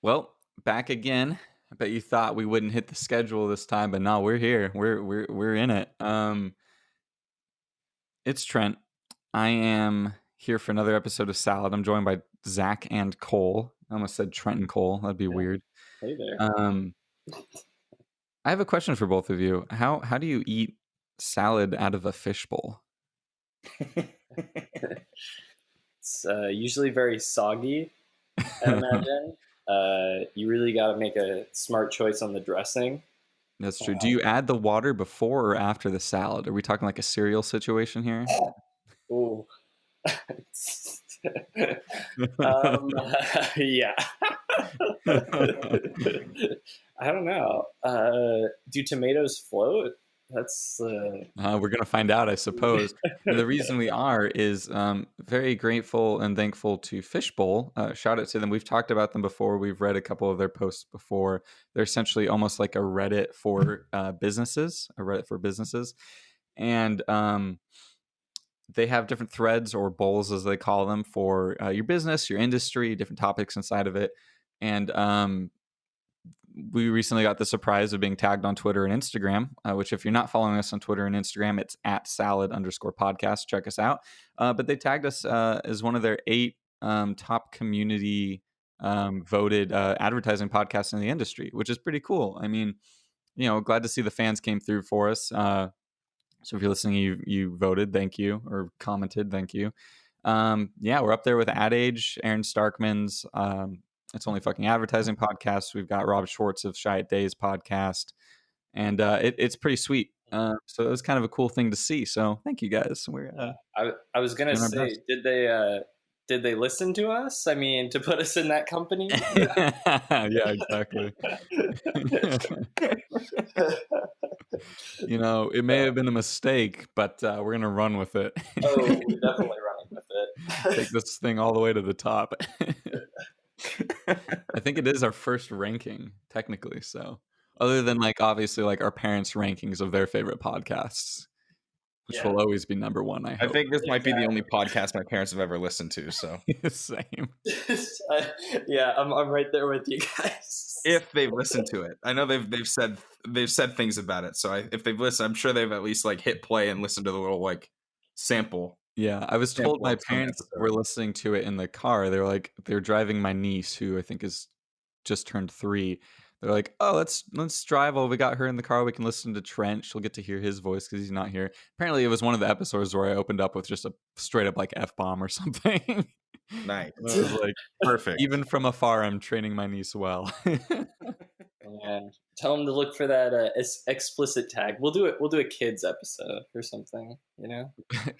Well, back again. I bet you thought we wouldn't hit the schedule this time, but no, we're here. We're in it. It's Trent. I am here for another episode of Salad. I'm joined by Zach and Cole. I almost said Trent and Cole. That'd be Yeah. weird. Hey there. Um, I have a question for both of you. How do you eat salad out of a fishbowl? It's usually very soggy, I imagine. You really got to make a smart choice on the dressing. That's true. Do you add the water before or after the salad? Are we talking like a cereal situation here? Ooh. um, yeah. I don't know. Do tomatoes float? That's We're going to find out, I suppose. And the reason we are is very grateful and thankful to Fishbowl. Shout out to them. We've talked about them before. We've read a couple of their posts before. They're essentially almost like a Reddit for businesses, And they have different threads or bowls, as they call them, for your business, your industry, different topics inside of it. And we recently got the surprise of being tagged on Twitter and Instagram, which if you're not following us on Twitter and Instagram, it's at salad_podcast. Check us out. But they tagged us as one of their 8 top community voted advertising podcasts in the industry, which is pretty cool. I mean, glad to see the fans came through for us. So if you're listening, you voted, thank you, or commented, thank you. We're up there with Ad Age, Aaron Starkman's It's Only Fucking Advertising podcast. We've got Rob Schwartz of Shy at Days podcast, and it's pretty sweet. So it was kind of a cool thing to see. So thank you guys. We're I was gonna say, did they listen to us? I mean, to put us in that company? yeah, exactly. It may have been a mistake, but we're gonna run with it. Oh, we're definitely running with it. Take this thing all the way to the top. I think it is our first ranking, technically. So, other than obviously our parents' rankings of their favorite podcasts, which will always be number one. I think this might be the only podcast my parents have ever listened to. So same. Yeah, I'm right there with you guys. If they've listened to it, I know they've said things about it. So if they've listened, I'm sure they've at least hit play and listened to the little sample. Yeah, I was told my parents were listening to it in the car. They're driving my niece, who I think is just turned 3. They're like, oh, let's drive while we got her in the car. We can listen to Trent. She'll get to hear his voice because he's not here. Apparently, it was one of the episodes where I opened up with just a straight up F-bomb or something. Nice. I was perfect. Even from afar, I'm training my niece well. Yeah. Tell them to look for that explicit tag. We'll do it. We'll do a kids episode or something.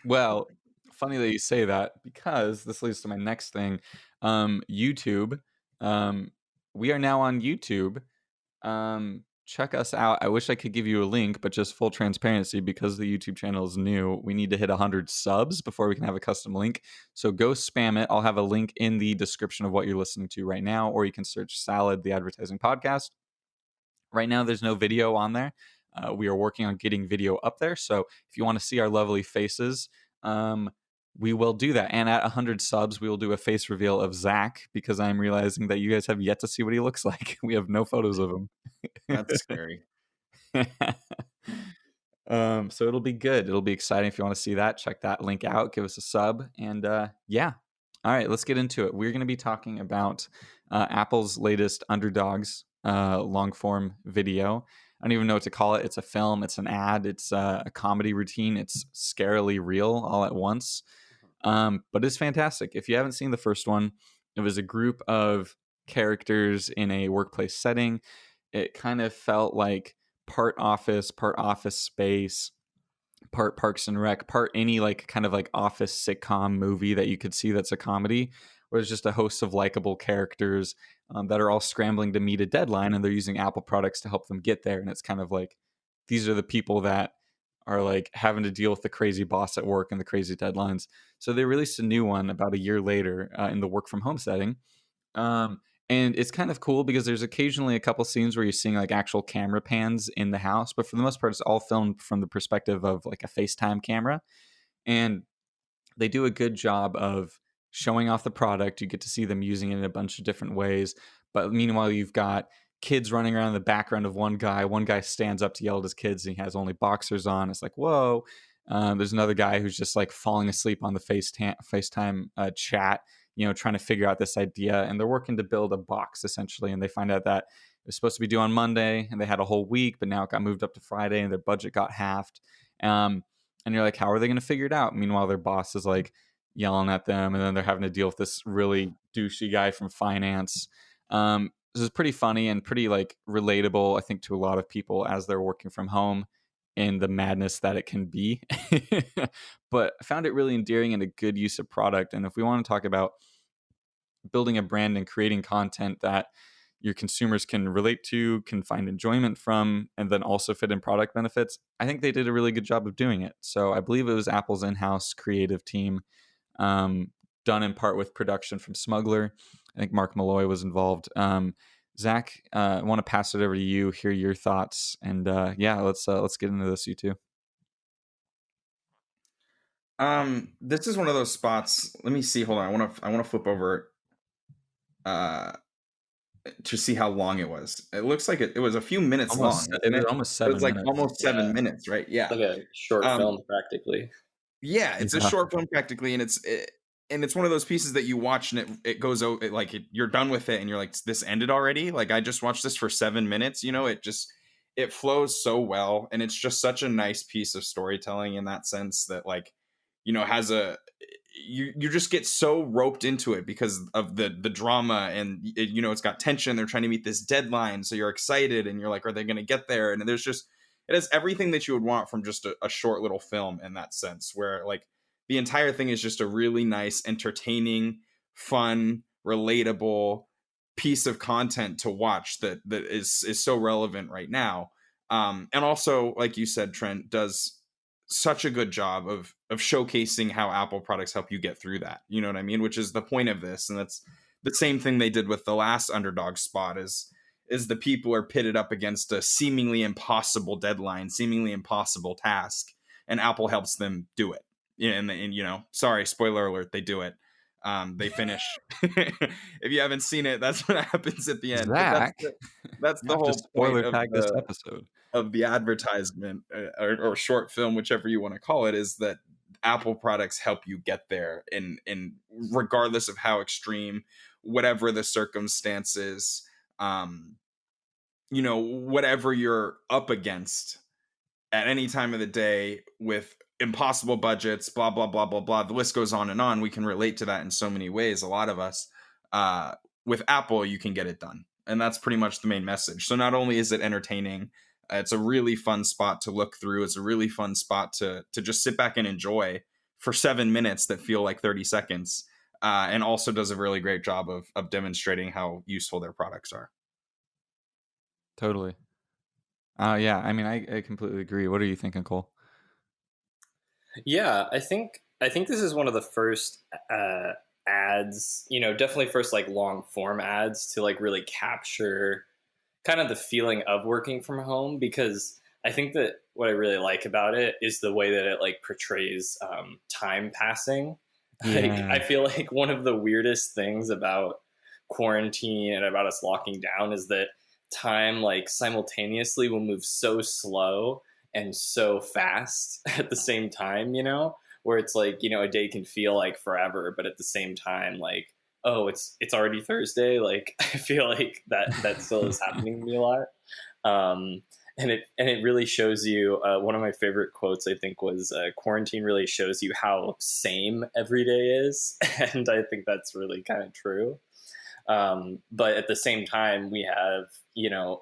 Well, funny that you say that, because this leads to my next thing. YouTube. We are now on YouTube. Check us out. I wish I could give you a link, but just full transparency, because the YouTube channel is new, we need to hit 100 subs before we can have a custom link. So go spam it. I'll have a link in the description of what you're listening to right now, or you can search Salad, the advertising podcast. Right now, there's no video on there. We are working on getting video up there. So if you want to see our lovely faces, we will do that. And at 100 subs, we will do a face reveal of Zach, because I'm realizing that you guys have yet to see what he looks like. We have no photos of him. That's scary. So it'll be good. It'll be exciting. If you want to see that, check that link out. Give us a sub. And yeah. All right, let's get into it. We're going to be talking about Apple's latest Underdogs long form video. I don't even know what to call it. It's a film. It's an ad. It's a comedy routine. It's scarily real all at once. But it's fantastic. If you haven't seen the first one, it was a group of characters in a workplace setting. It kind of felt like part office space, part Parks and Rec, part any kind of office sitcom movie that you could see that's a comedy, where there's just a host of likable characters that are all scrambling to meet a deadline, and they're using Apple products to help them get there. And it's kind of these are the people that are having to deal with the crazy boss at work and the crazy deadlines. So they released a new one about a year later in the work from home setting. And it's kind of cool because there's occasionally a couple scenes where you're seeing actual camera pans in the house, but for the most part, it's all filmed from the perspective of a FaceTime camera. And they do a good job of showing off the product. You get to see them using it in a bunch of different ways, But meanwhile, you've got kids running around in the background of one guy. One guy stands up to yell at his kids, and he has only boxers on. It's like, whoa. There's another guy who's just like falling asleep on the FaceTime chat, trying to figure out this idea. And they're working to build a box essentially. And they find out that it was supposed to be due on Monday, and they had a whole week, but now it got moved up to Friday, and their budget got halved. And you're like, how are they going to figure it out? Meanwhile, their boss is like yelling at them, and then they're having to deal with this really douchey guy from finance. This is pretty funny and pretty like relatable, I think, to a lot of people as they're working from home and the madness that it can be. But I found it really endearing and a good use of product. And if we want to talk about building a brand and creating content that your consumers can relate to, can find enjoyment from, and then also fit in product benefits, I think they did a really good job of doing it. So I believe it was Apple's in-house creative team, done in part with production from Smuggler. I think Mark Malloy was involved. Zach, I want to pass it over to you, hear your thoughts, and let's get into this, you two. This is one of those spots. Let me see. Hold on. I want to flip over to see how long it was. It looks like it was a few minutes long. It was almost 7 minutes. It was like minutes. almost 7 minutes, right? Yeah. Like a short film practically. Yeah, it's a short film practically, and it's one of those pieces that you watch and it goes out, you're done with it and you're like, this ended already? Like, I just watched this for 7 minutes, it flows so well, and it's just such a nice piece of storytelling in that sense that has you just get so roped into it because of the drama, and it's got tension. They're trying to meet this deadline, so you're excited and you're like, are they going to get there? And it has everything that you would want from just a short little film in that sense, where the entire thing is just a really nice, entertaining, fun, relatable piece of content to watch that is so relevant right now. And also, like you said, Trent, does such a good job of showcasing how Apple products help you get through that. You know what I mean? Which is the point of this. And that's the same thing they did with the last Underdog spot is the people are pitted up against a seemingly impossible deadline, seemingly impossible task, and Apple helps them do it. And sorry, spoiler alert, they do it. They finish. If you haven't seen it, that's what happens at the end. Zach, that's the whole spoiler point tag this episode of the advertisement or short film, whichever you want to call it, is that Apple products help you get there, in regardless of how extreme, whatever the circumstances, whatever you're up against at any time of the day with impossible budgets, blah, blah, blah, blah, blah. The list goes on and on. We can relate to that in so many ways. A lot of us, with Apple, you can get it done. And that's pretty much the main message. So not only is it entertaining, it's a really fun spot to look through. It's a really fun spot to just sit back and enjoy for 7 minutes that feel like 30 seconds. And also does a really great job of demonstrating how useful their products are. Totally. Yeah, I mean, I completely agree. What are you thinking, Cole? Yeah, I think this is one of the first ads, definitely first long form ads to really capture kind of the feeling of working from home, because I think that what I really like about it is the way that it portrays time passing. Yeah. I feel like one of the weirdest things about quarantine and about us locking down is that time simultaneously will move so slow and so fast at the same time, where it's a day can feel like forever, but at the same time, oh, it's already Thursday. I feel like that still is happening to me a lot. And it really shows you, one of my favorite quotes, I think, was quarantine really shows you how same every day is. And I think that's really kind of true. But at the same time, we have,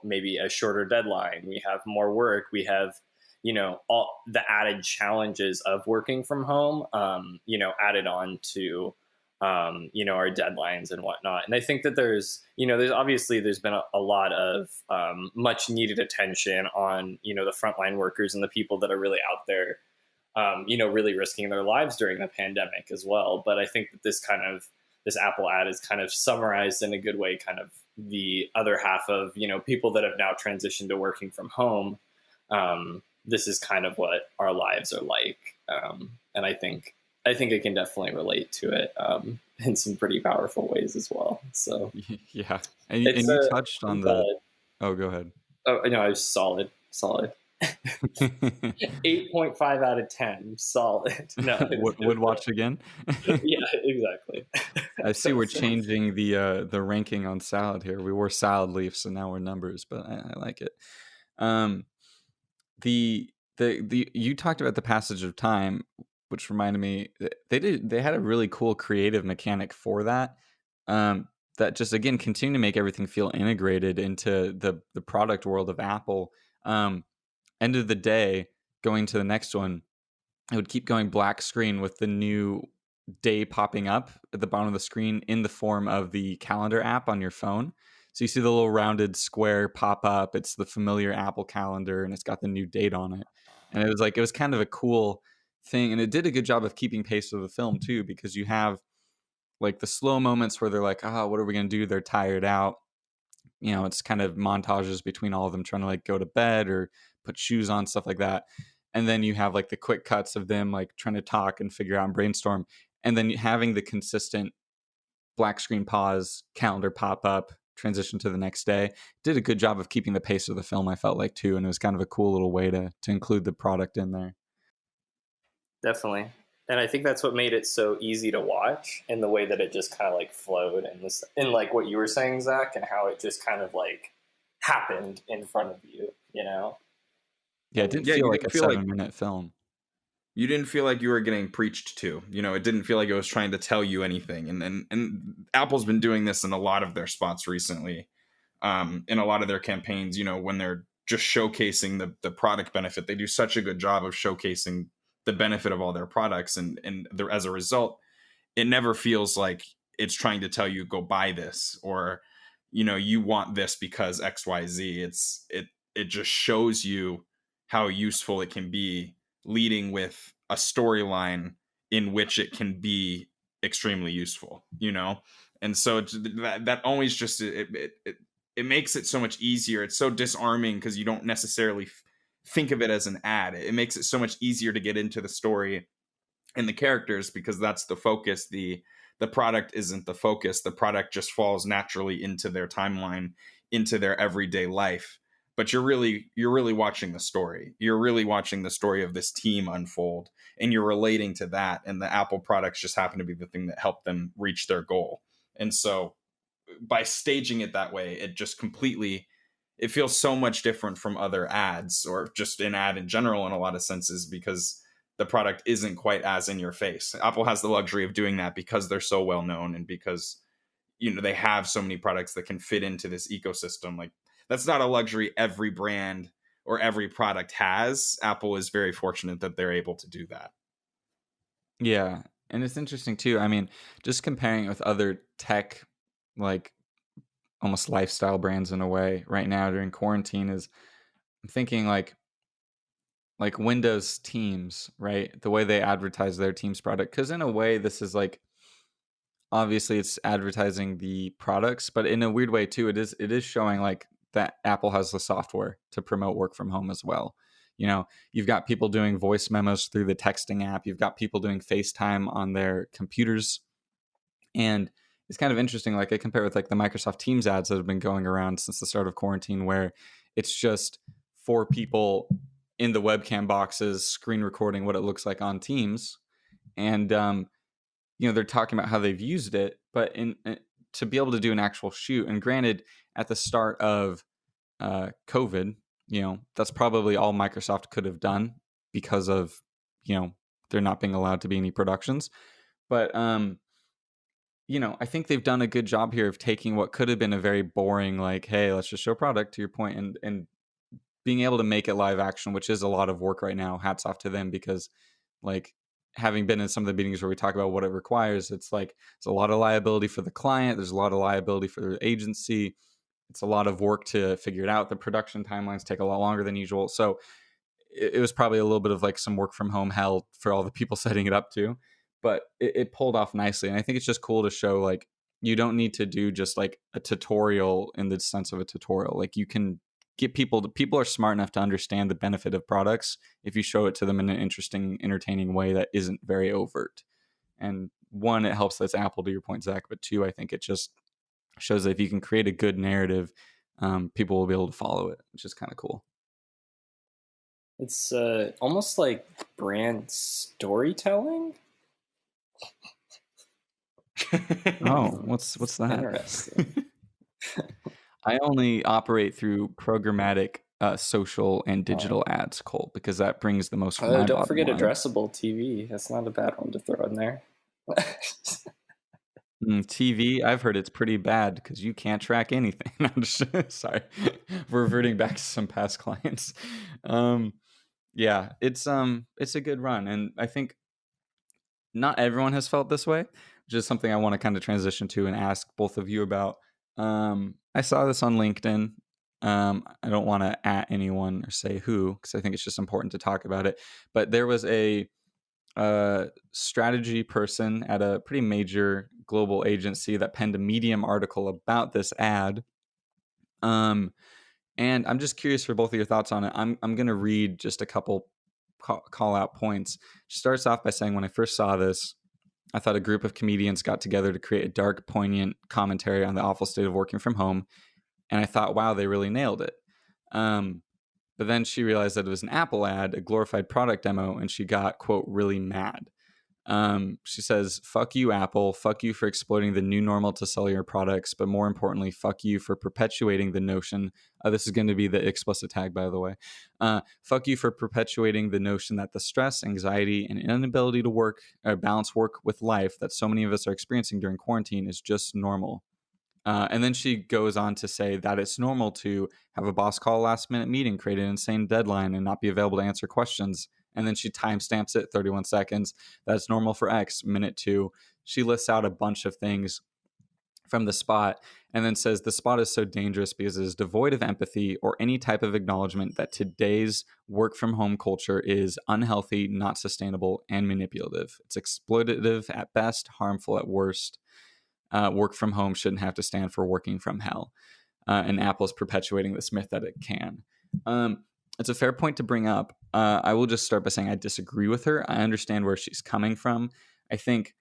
maybe a shorter deadline. We have more work. We have, all the added challenges of working from home, added on to, our deadlines and whatnot. And I think that there's been a lot of much needed attention on, the frontline workers and the people that are really out there, really risking their lives during the pandemic as well. But I think that this Apple ad is kind of summarized in a good way, kind of the other half of, people that have now transitioned to working from home. This is kind of what our lives are like. And I think I can definitely relate to it. in some pretty powerful ways as well. So Yeah, and it's you a touched on the. solid. Oh, go ahead. Oh no, it's solid. 8.5 out of 10. Solid. No, Would watch again. yeah, exactly. I see we're changing the ranking on salad here. We were salad leaves, so now we're numbers, but I like it. Um, the you talked about the passage of time, which reminded me they had a really cool creative mechanic for that. That just again continue to make everything feel integrated into the product world of Apple. End of the day, going to the next one, it would keep going black screen with the new day popping up at the bottom of the screen in the form of the calendar app on your phone. So you see the little rounded square pop up. It's the familiar Apple calendar and it's got the new date on it. And it was kind of a cool thing. And it did a good job of keeping pace with the film too, because you have like the slow moments where they're like, oh, what are we going to do? They're tired out. You know, it's kind of montages between all of them trying to like go to bed or put shoes on, stuff like that. And then you have like the quick cuts of them like trying to talk and figure out and brainstorm. And then having the consistent black screen pause, calendar pop up, transition to the next day. Did a good job of keeping the pace of the film, I felt like too. And it was kind of a cool little way to include the product in there. Definitely. And I think that's what made it so easy to watch, in the way that it just kind of like flowed, and this, and like what you were saying, Zach, and how it just kind of like happened in front of you, you know? Yeah, it didn't Yeah, feel you like didn't a feel like 7-minute film. you didn't feel like you were getting preached to. You know, it didn't feel like it was trying to tell you anything. And Apple's been doing this in a lot of their spots recently, in a lot of their campaigns. You know, when they're just showcasing the product benefit, they do such a good job of showcasing the benefit of all their products, and as a result, it never feels like it's trying to tell you go buy this, or you know, you want this because XYZ. It just shows you how useful it can be, leading with a storyline in which it can be extremely useful, you know. And so that always just it makes it so much easier. It's so disarming because you don't necessarily think of it as an ad. It makes it so much easier to get into the story and the characters, because that's the focus. The product isn't the focus. The product just falls naturally into their timeline, into their everyday life. But you're really watching the story. You're really watching the story of this team unfold, and you're relating to that. And the Apple products just happen to be the thing that helped them reach their goal. And so by staging it that way, it just completely, it feels so much different from other ads, or just an ad in general in a lot of senses, because the product isn't quite as in your face. Apple has the luxury of doing that because they're so well known, and because, you know, they have so many products that can fit into this ecosystem. Like, that's not a luxury every brand or every product has. Apple is very fortunate that they're able to do that. Yeah. And it's interesting too. I mean, just comparing it with other tech, like almost lifestyle brands in a way right now during quarantine, is I'm thinking like Windows Teams, right? The way they advertise their Teams product. Because in a way, this is like obviously it's advertising the products, but in a weird way too, it is showing like that Apple has the software to promote work from home as well. You know, you've got people doing voice memos through the texting app. You've got people doing FaceTime on their computers. And it's kind of interesting. Like I compare with like the Microsoft Teams ads that have been going around since the start of quarantine, where it's just four people in the webcam boxes screen recording what it looks like on Teams. And you know, they're talking about how they've used it, but to be able to do an actual shoot, and granted, at the start of COVID, you know, that's probably all Microsoft could have done because of, you know, there not being allowed to be any productions. But you know, I think they've done a good job here of taking what could have been a very boring, like, hey, let's just show product, to your point, and being able to make it live action, which is a lot of work right now. Hats off to them, because like having been in some of the meetings where we talk about what it requires, it's like it's a lot of liability for the client. There's a lot of liability for the agency. It's a lot of work to figure it out. The production timelines take a lot longer than usual. So it was probably a little bit of like some work from home hell for all the people setting it up too, but it pulled off nicely. And I think it's just cool to show like you don't need to do just like a tutorial in the sense of a tutorial. Like you can get people are smart enough to understand the benefit of products if you show it to them in an interesting, entertaining way that isn't very overt. And one, it helps that it's Apple, to your point, Zach, but two, I think it just shows that if you can create a good narrative, people will be able to follow it, which is kind of cool. It's almost like brand storytelling. Oh, what's that? Interesting. I only operate through programmatic social and digital ads, Cole, because that brings the most from my Don't bottom forget line. addressable TV. That's not a bad one to throw in there. TV, I've heard it's pretty bad because you can't track anything. I'm just, sorry, reverting back to some past clients. Yeah, it's a good run, and I think not everyone has felt this way, which is something I want to kind of transition to and ask both of you about. I saw this on LinkedIn. I don't want to at anyone or say who, because I think it's just important to talk about it. But there was a strategy person at a pretty major global agency that penned a Medium article about this ad. And I'm just curious for both of your thoughts on it. I'm going to read just a couple call out points. She starts off by saying, when I first saw this, I thought a group of comedians got together to create a dark, poignant commentary on the awful state of working from home. And I thought, wow, they really nailed it. But then she realized that it was an Apple ad, a glorified product demo, and she got, quote, really mad. She says, fuck you, Apple. Fuck you for exploiting the new normal to sell your products. But more importantly, fuck you for perpetuating the notion. This is going to be the explicit tag, by the way. Fuck you for perpetuating the notion that the stress, anxiety, and inability to balance work with life that so many of us are experiencing during quarantine is just normal. And then she goes on to say that it's normal to have a boss call a last minute meeting, create an insane deadline, and not be available to answer questions. And then she timestamps it 31 seconds. That's normal for X, minute 2. She lists out a bunch of things from the spot and then says the spot is so dangerous because it is devoid of empathy or any type of acknowledgement that today's work from home culture is unhealthy, not sustainable, and manipulative. It's exploitative at best, harmful at worst. Work from home shouldn't have to stand for working from hell. And Apple's perpetuating this myth that it can. It's a fair point to bring up. I will just start by saying I disagree with her. I understand where she's coming from. I think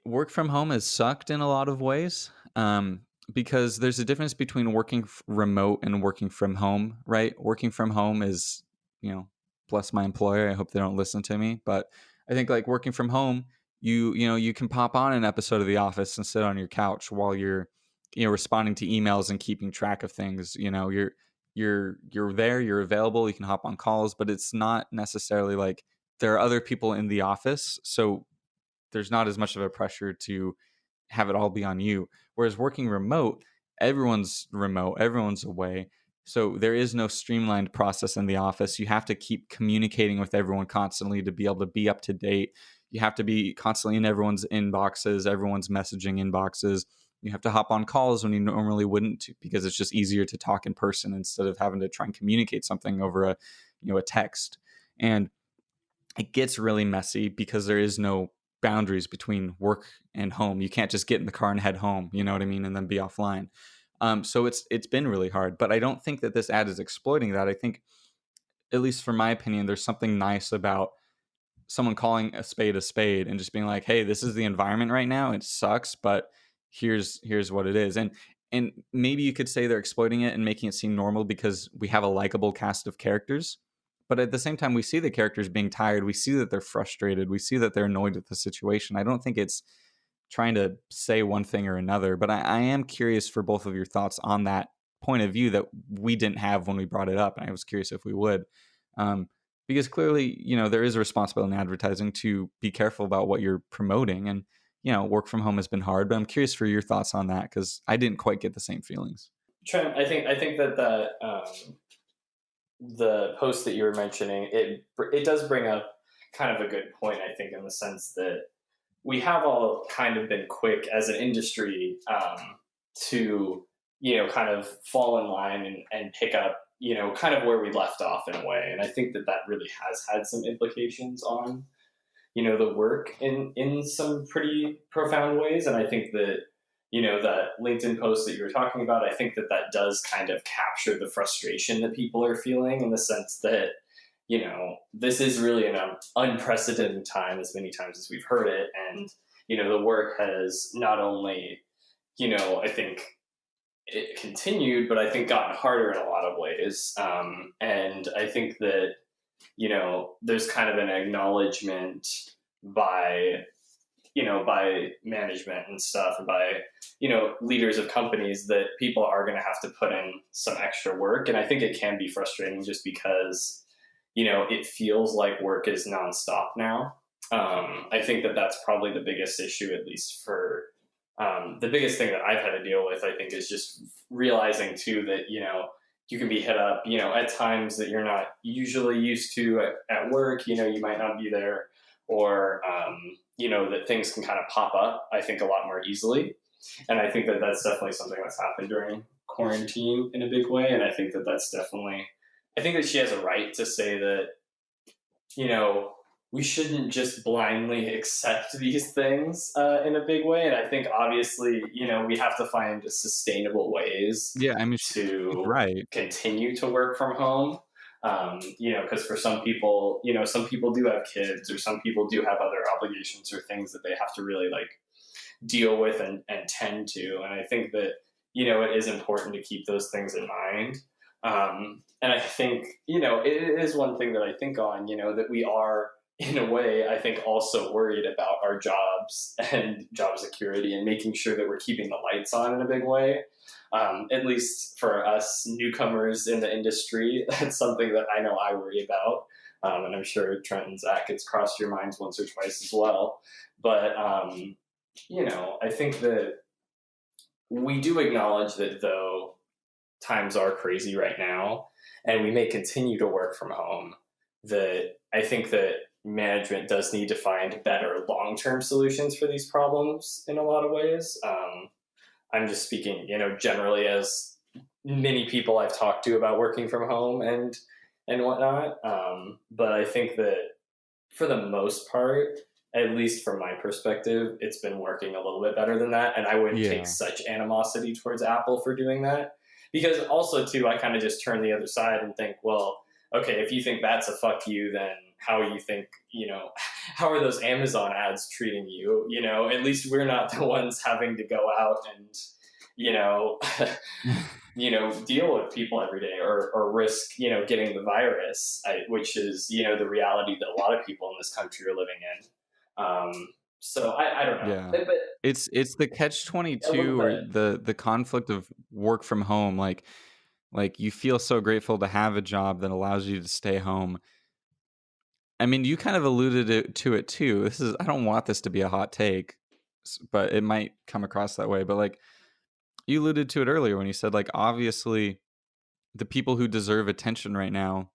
work from home has sucked in a lot of ways, because there's a difference between working remote and working from home, right? Working from home is, bless my employer. I hope they don't listen to me, but I think like working from home, you can pop on an episode of The Office and sit on your couch while you're responding to emails and keeping track of things. You're there, you're available, you can hop on calls, but it's not necessarily like there are other people in the office, so there's not as much of a pressure to have it all be on you. Whereas working remote, everyone's remote, everyone's away. So there is no streamlined process in the office. You have to keep communicating with everyone constantly to be able to be up to date. You have to be constantly in everyone's inboxes, everyone's messaging inboxes. You have to hop on calls when you normally wouldn't, because it's just easier to talk in person instead of having to try and communicate something over a text. And it gets really messy because there is no boundaries between work and home. You can't just get in the car and head home, you know what I mean, and then be offline. So it's been really hard, but I don't think that this ad is exploiting that. I think, at least from my opinion, there's something nice about someone calling a spade and just being like, hey, this is the environment right now. It sucks, but here's what it is. And maybe you could say they're exploiting it and making it seem normal because we have a likable cast of characters. But at the same time, we see the characters being tired. We see that they're frustrated. We see that they're annoyed with the situation. I don't think it's trying to say one thing or another, but I am curious for both of your thoughts on that point of view that we didn't have when we brought it up. And I was curious if we would. Because clearly, there is a responsibility in advertising to be careful about what you're promoting. And, work from home has been hard, but I'm curious for your thoughts on that because I didn't quite get the same feelings. Trent, I think that the post that you were mentioning, it does bring up kind of a good point, I think, in the sense that we have all kind of been quick as an industry to, kind of fall in line and pick up, kind of where we left off in a way. And I think that really has had some implications on, the work in some pretty profound ways. And I think that, that LinkedIn post that you were talking about, I think that does kind of capture the frustration that people are feeling, in the sense that, this is really an unprecedented time, as many times as we've heard it. And, the work has not only, I think it continued, but I think gotten harder in a lot of ways. And I think that, there's kind of an acknowledgement by, by management and stuff, and by, leaders of companies, that people are going to have to put in some extra work. And I think it can be frustrating just because, it feels like work is nonstop now. I think that that's probably the biggest issue, at least for the biggest thing that I've had to deal with, I think, is just realizing too that, you can be hit up, at times that you're not usually used to at work, you might not be there, or, that things can kind of pop up, I think, a lot more easily. And I think that that's definitely something that's happened during quarantine in a big way. And I think that that's definitely, I think that she has a right to say that, you know, we shouldn't just blindly accept these things in a big way. And I think obviously, we have to find sustainable ways Yeah, I mean, she's to right. continue to work from home. Because for some people, some people do have kids, or some people do have other obligations or things that they have to really like deal with and tend to. And I think that, it is important to keep those things in mind. And I think, it is one thing that I think on, that we are, in a way, I think also worried about our jobs and job security, and making sure that we're keeping the lights on in a big way. At least for us newcomers in the industry, that's something that I know I worry about. And I'm sure Trent and Zach, it's crossed your minds once or twice as well. But, I think that we do acknowledge that, though times are crazy right now and we may continue to work from home, that I think that management does need to find better long-term solutions for these problems in a lot of ways. I'm just speaking, generally, as many people I've talked to about working from home and whatnot. But I think that for the most part, at least from my perspective, it's been working a little bit better than that. And I wouldn't take Yeah. such animosity towards Apple for doing that. Because also, too, I kind of just turn the other side and think, well, okay, if you think that's a fuck you, then how you think, how are those Amazon ads treating you? At least we're not the ones having to go out and, you know, deal with people every day, or risk, getting the virus, which is, the reality that a lot of people in this country are living in. So I don't know, Yeah. but It's the catch a little 22, or bit. the conflict of work from home. Like you feel so grateful to have a job that allows you to stay home. I mean, you kind of alluded to it too. I don't want this to be a hot take, but it might come across that way. But like you alluded to it earlier when you said, like, obviously the people who deserve attention right now,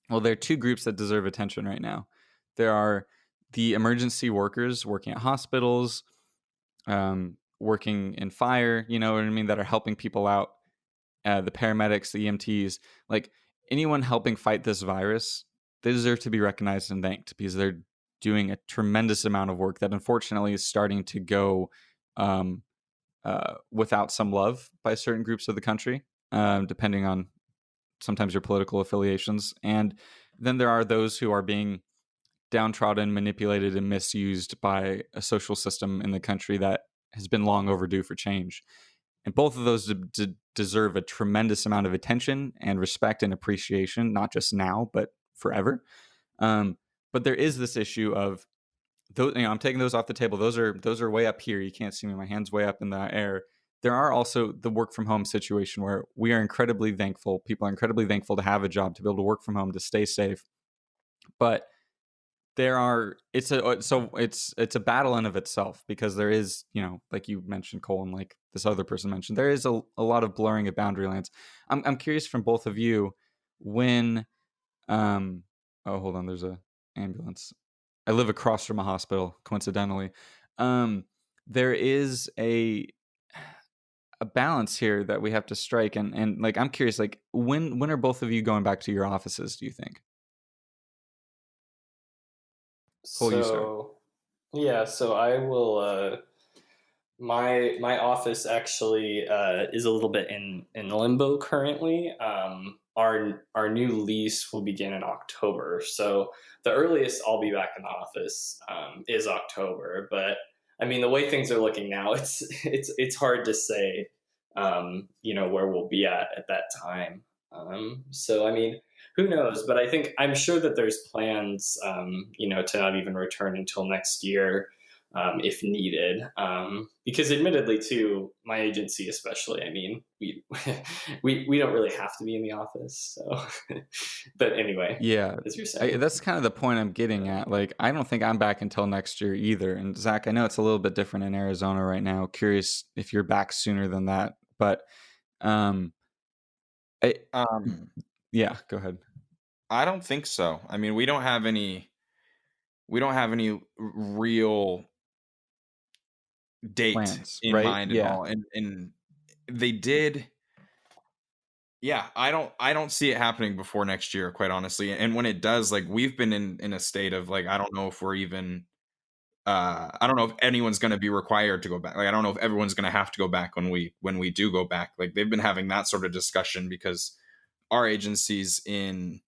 well, there are two groups that deserve attention right now. There are the emergency workers working at hospitals, working in fire, you know what I mean, that are helping people out, the paramedics, the EMTs, like anyone helping fight this virus, they deserve to be recognized and thanked, because they're doing a tremendous amount of work that unfortunately is starting to go um, without some love by certain groups of the country, depending on sometimes your political affiliations. And then there are those who are being downtrodden, manipulated, and misused by a social system in the country that has been long overdue for change. And both of those deserve a tremendous amount of attention and respect and appreciation, not just now, but forever. But there is this issue of those. I'm taking those off the table. Those are way up here. You can't see me. My hand's way up in the air. There are also the work from home situation where we are incredibly thankful. People are incredibly thankful to have a job, to be able to work from home, to stay safe. But it's a battle in of itself, because there is, like you mentioned, Cole, and like this other person mentioned, there is a lot of blurring of boundary lines. I'm curious from both of you, when oh, hold on, there's a ambulance. I live across from a hospital, coincidentally. There is a balance here that we have to strike, and like I'm curious, like when are both of you going back to your offices, do you think? Cole, you start. So yeah, so I will. My office actually is a little bit in limbo currently. our new lease will begin in October. So the earliest I'll be back in the office is October. But I mean, the way things are looking now, it's hard to say, where we'll be at that time. So I mean, who knows? But I think I'm sure that there's plans, to not even return until next year, if needed. Because admittedly, too, my agency especially, I mean, we we don't really have to be in the office. So, but anyway, Yeah, as you're saying, that's kind of the point I'm getting at. Like, I don't think I'm back until next year either. And Zach, I know it's a little bit different in Arizona right now. Curious if you're back sooner than that, but um, I, Um, yeah, go ahead. I don't think so. I mean, we don't have any real date Plans, in right? mind at Yeah, all. And they did. Yeah, I don't see it happening before next year, quite honestly. And when it does, like, we've been in a state of, like, I don't know if we're even I don't know if anyone's going to be required to go back. Like, I don't know if everyone's going to have to go back when we do go back. Like, they've been having that sort of discussion because our agencies in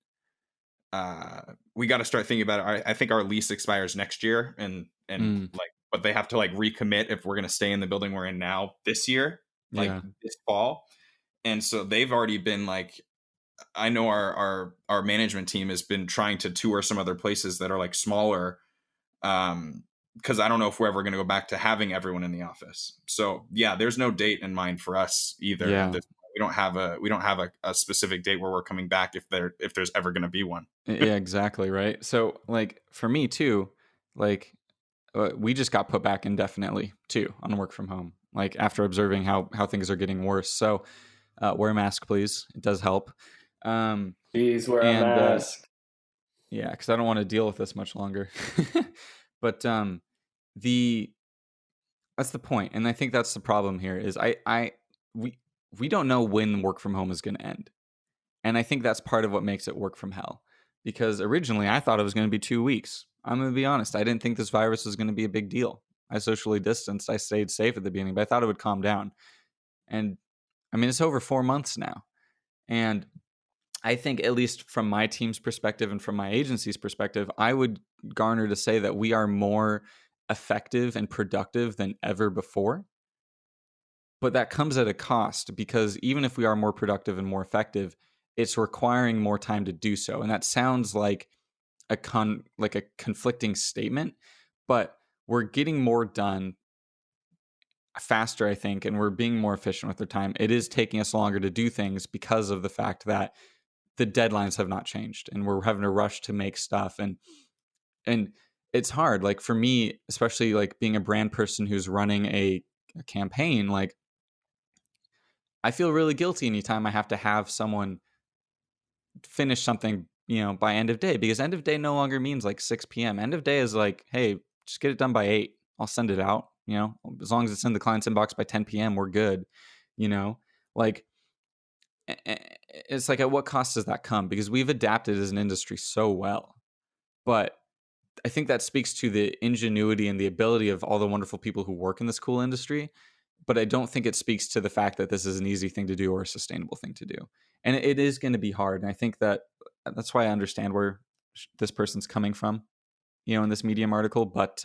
we got to start thinking about it. I think our lease expires next year, and mm, like, but they have to, like, recommit if we're going to stay in the building we're in now this year, like yeah, this fall. And so they've already been like, I know our management team has been trying to tour some other places that are, like, smaller, because I don't know if we're ever going to go back to having everyone in the office. So yeah, there's no date in mind for us either. At yeah. this point. We don't have a specific date where we're coming back, if there's ever going to be one. Yeah, exactly, right? So, like, for me too, like, we just got put back indefinitely too on work from home, like, after observing how things are getting worse. So, wear a mask, please. It does help. Um, please wear a and mask. yeah, because I don't want to deal with this much longer. But the that's the point, and I think that's the problem here. Is we we don't know when work from home is going to end. And I think that's part of what makes it work from hell. Because originally I thought it was going to be 2 weeks. I'm going to be honest. I didn't think this virus was going to be a big deal. I socially distanced. I stayed safe at the beginning, but I thought it would calm down. And I mean, it's over 4 months now. And I think, at least from my team's perspective and from my agency's perspective, I would garner to say that we are more effective and productive than ever before. But that comes at a cost, because even if we are more productive and more effective, it's requiring more time to do so. And that sounds like a conflicting statement, but we're getting more done faster, I think, and we're being more efficient with our time. It is taking us longer to do things because of the fact that the deadlines have not changed and we're having to rush to make stuff, and it's hard. Like, for me, especially, like, being a brand person who's running a campaign, like, I feel really guilty anytime I have to have someone finish something, by end of day, because end of day no longer means like 6 p.m. End of day is like, hey, just get it done by 8. I'll send it out, as long as it's in the client's inbox by 10 p.m., we're good, you know, like, it's like, at what cost does that come? Because we've adapted as an industry so well. But I think that speaks to the ingenuity and the ability of all the wonderful people who work in this cool industry. But I don't think it speaks to the fact that this is an easy thing to do or a sustainable thing to do. And it is going to be hard. And I think that's why I understand where this person's coming from, in this Medium article. But,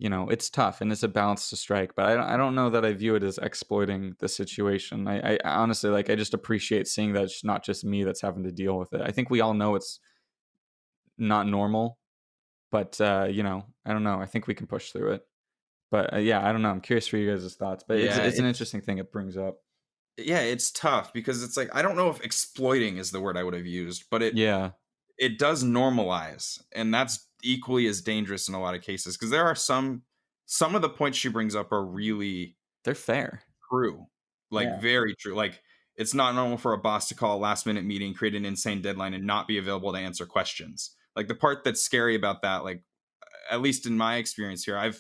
it's tough and it's a balance to strike. But I don't know that I view it as exploiting the situation. I honestly, like, I just appreciate seeing that it's not just me that's having to deal with it. I think we all know it's not normal. But, I don't know. I think we can push through it. But yeah, I don't know. I'm curious for you guys' thoughts. But it's Yeah, it's an interesting thing it brings up. it's tough because it's like, I don't know if exploiting is the word I would have used, but it Yeah, it does normalize, and that's equally as dangerous in a lot of cases, because there are some of the points she brings up are really they're fair. true, like, Yeah. very true. Like, it's not normal for a boss to call a last minute meeting, create an insane deadline, and not be available to answer questions. Like, the part that's scary about that, like, at least in my experience here,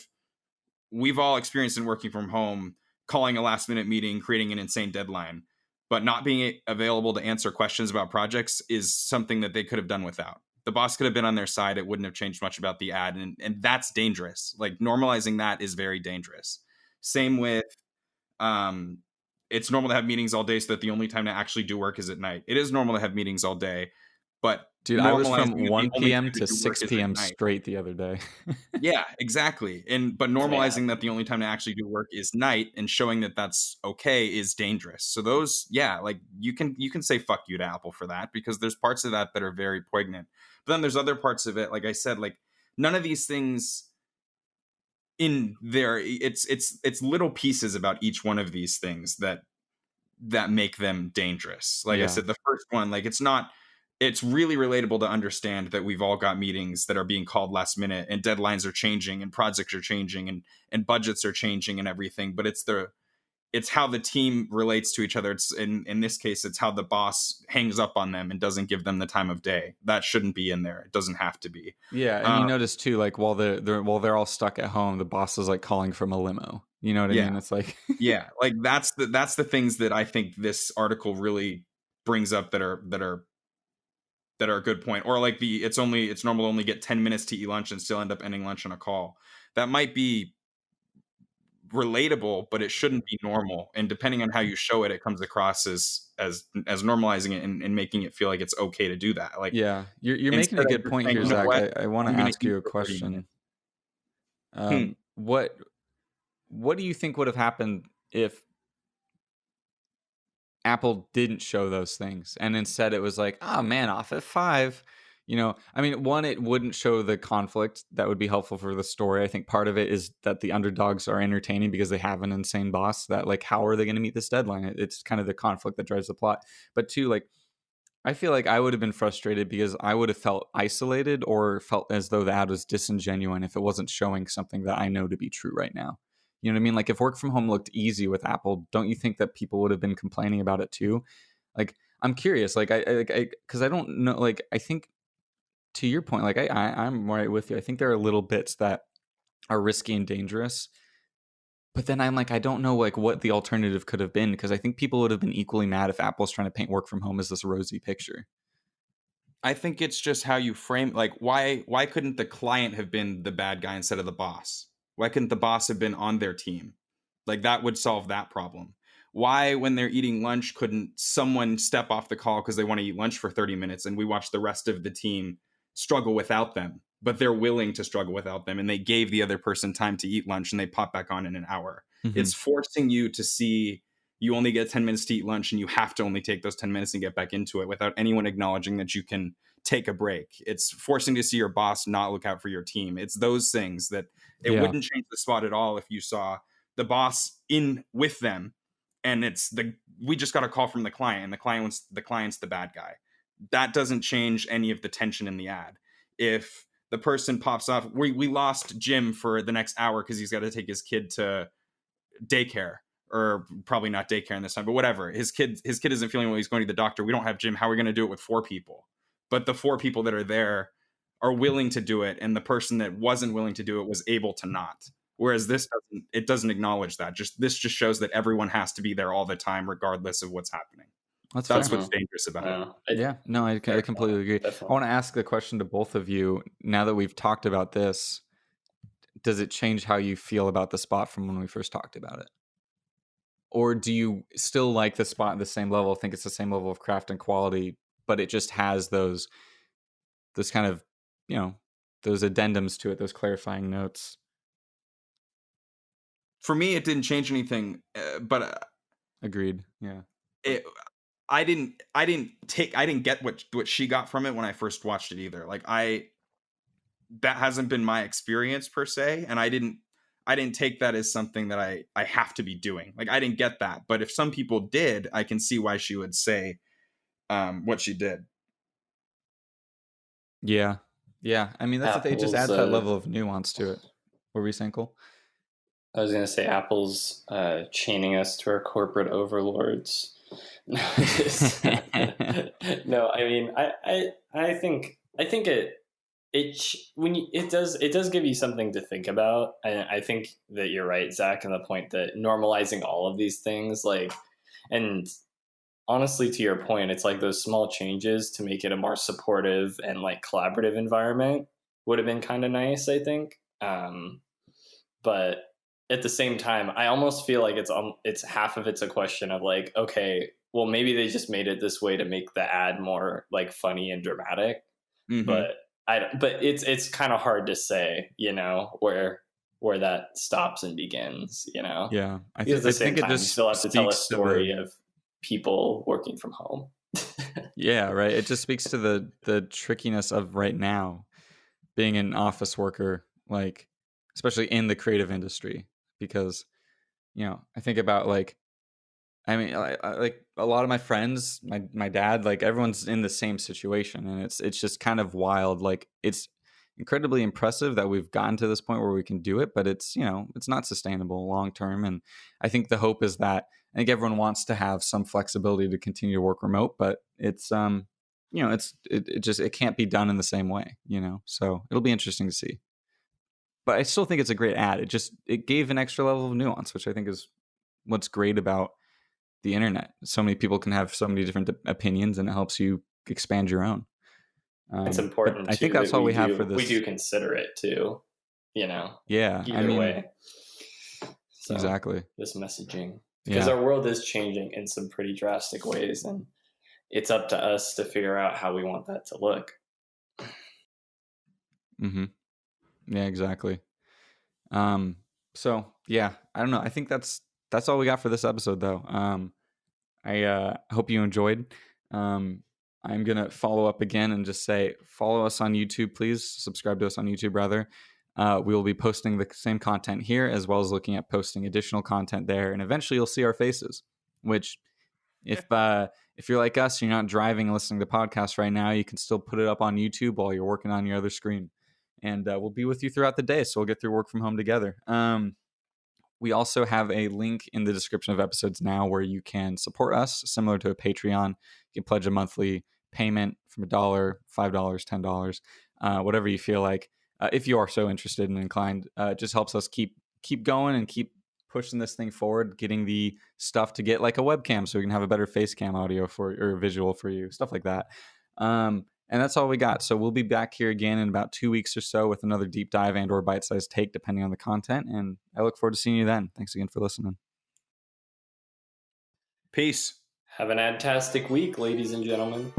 we've all experienced in working from home, calling a last minute meeting, creating an insane deadline, but not being available to answer questions about projects is something that they could have done without. The boss could have been on their side. It wouldn't have changed much about the ad. And that's dangerous. Like, normalizing that is very dangerous. Same with, um, it's normal to have meetings all day so that the only time to actually do work is at night. It is normal to have meetings all day, but Dude, I was normalizing from that the 1 only p.m. time to to do work 6 is at p.m. night. straight the other day. Yeah, exactly. But Yeah. normalizing that the only time to actually do work is night and showing that that's okay is dangerous. So those, yeah, like you can say fuck you to Apple for that, because there's parts of that that are very poignant. But then there's other parts of it, like I said, like none of these things in there, it's little pieces about each one of these things that make them dangerous. Like I Yeah. said, the first one, like it's really relatable to understand that we've all got meetings that are being called last minute, and deadlines are changing, and projects are changing, and budgets are changing and everything. But it's how the team relates to each other. It's in this case, it's how the boss hangs up on them and doesn't give them the time of day. That shouldn't be in there. It doesn't have to be. Yeah, and you Um, notice too, like while they're all stuck at home, the boss is like calling from a limo. You know what I yeah, mean? It's like yeah. Like that's the things that I think this article really brings up that are a good point. Or like it's normal to only get 10 minutes to eat lunch and still end up ending lunch on a call. That might be relatable, but it shouldn't be normal. And depending on how you show it, it comes across as normalizing it, and making it feel like it's okay to do that. Like yeah, you're making instead a of good just point saying, here, you know Zach. what, I want to I'm gonna ask eat you a for 30 minutes. question. Hmm. What do you think would have happened if Apple didn't show those things and instead it was like, oh man, off at 5? I mean, one, it wouldn't show the conflict that would be helpful for the story. I think part of it is that the underdogs are entertaining because they have an insane boss that, like, how are they going to meet this deadline? It's kind of the conflict that drives the plot. But two, like, I feel like I would have been frustrated because I would have felt isolated or felt as though the ad was disingenuine if it wasn't showing something that I know to be true right now. You know what I mean? Like, if work from home looked easy with Apple, don't you think that people would have been complaining about it too? Like, I'm curious, like, because I don't know, like, I think to your point, like, I'm right with you. I think there are little bits that are risky and dangerous, but then I'm like, I don't know, like, what the alternative could have been, because I think people would have been equally mad if Apple's trying to paint work from home as this rosy picture. I think it's just how you frame, like, why couldn't the client have been the bad guy instead of the boss? Why couldn't the boss have been on their team? Like that would solve that problem. Why, when they're eating lunch, couldn't someone step off the call because they want to eat lunch for 30 minutes, and we watch the rest of the team struggle without them, but they're willing to struggle without them, and they gave the other person time to eat lunch and they pop back on in an hour. Hmm. It's forcing you to see you only get 10 minutes to eat lunch, and you have to only take those 10 minutes and get back into it without anyone acknowledging that you can take a break. It's forcing to see your boss not look out for your team. It's those things that it Yeah. wouldn't change the spot at all if you saw the boss in with them, and we just got a call from the client, and the client's the bad guy. That doesn't change any of the tension in the ad. If the person pops off, we lost Jim for the next hour because he's got to take his kid to daycare, or probably not daycare in this time, but whatever. His kid isn't feeling well. He's going to the doctor. We don't have Jim. How are we going to do it with 4 people? But the 4 people that are there are willing to do it, and the person that wasn't willing to do it was able to not. Whereas this doesn't acknowledge that. This just shows that everyone has to be there all the time, regardless of what's happening. That's That's fair. what's dangerous about it. Yeah, no, I Fair completely point, agree. I definitely. want to ask the question to both of you. Now that we've talked about this, does it change how you feel about the spot from when we first talked about it? Or do you still like the spot at the same level, think it's the same level of craft and quality, but it just has those kind of, you know, those addendums to it, those clarifying notes? For me, it didn't change anything, but Agreed. Yeah. it I didn't get what she got from it when I first watched it either. Like that hasn't been my experience per se, and I didn't take that as something that I have to be doing. Like I didn't get that, but if some people did, I can see why she would say what she did. Yeah. Yeah. I mean, that's the thing. It just Apple's adds that level of nuance to it. What were we saying, Cole? I was gonna say Apple's chaining us to our corporate overlords. No, no, I mean, I think it does give you something to think about, and I think that you're right, Zach, in the point that normalizing all of these things, like, and honestly, to your point, it's like those small changes to make it a more supportive and like collaborative environment would have been kind of nice, I think. But at the same time, I almost feel like it's half of it's a question of like, okay, well, maybe they just made it this way to make the ad more like funny and dramatic, Mm-hmm. but but it's kind of hard to say, where that stops and begins, Yeah, because at the I same think it time, you just still have to tell a speaks to the story of people working from home. yeah, right. It just speaks to the trickiness of right now being an office worker, like especially in the creative industry, because I think about like I mean, like a lot of my friends, my dad, like everyone's in the same situation, and it's just kind of wild. Like it's incredibly impressive that we've gotten to this point where we can do it, but it's it's not sustainable long term. And I think the hope is that I think everyone wants to have some flexibility to continue to work remote, but it's it just it can't be done in the same way, So it'll be interesting to see. But I still think it's a great ad. It gave an extra level of nuance, which I think is what's great about the internet. So many people can have so many different opinions, and it helps you expand your own. It's But important I think too that's that all we we have for do we this. do consider it too, Yeah, I either mean, way. So exactly. this messaging, because Yeah. our world is changing in some pretty drastic ways, and it's up to us to figure out how we want that to look. Mm-hmm. Yeah, exactly. Um, so yeah, I don't know. I think that's all we got for this episode, though. I hope you enjoyed. I'm gonna follow up again and just say follow us on YouTube, please. Subscribe to us on YouTube, rather. We will be posting the same content here, as well as looking at posting additional content there, and eventually you'll see our faces. Which, if you're like us, you're not driving and listening to podcasts right now, you can still put it up on YouTube while you're working on your other screen, and we'll be with you throughout the day. So we'll get through work from home together. We also have a link in the description of episodes now where you can support us, similar to a Patreon. You can pledge a monthly payment from $1, $5, $10, whatever you feel like. If you are so interested and inclined, it just helps us keep going and keep pushing this thing forward, getting the stuff to get like a webcam so we can have a better face cam audio or visual for you, stuff like that. And that's all we got. So we'll be back here again in about 2 weeks or so with another deep dive and or bite-sized take, depending on the content. And I look forward to seeing you then. Thanks again for listening. Peace. Have an fantastic week, ladies and gentlemen.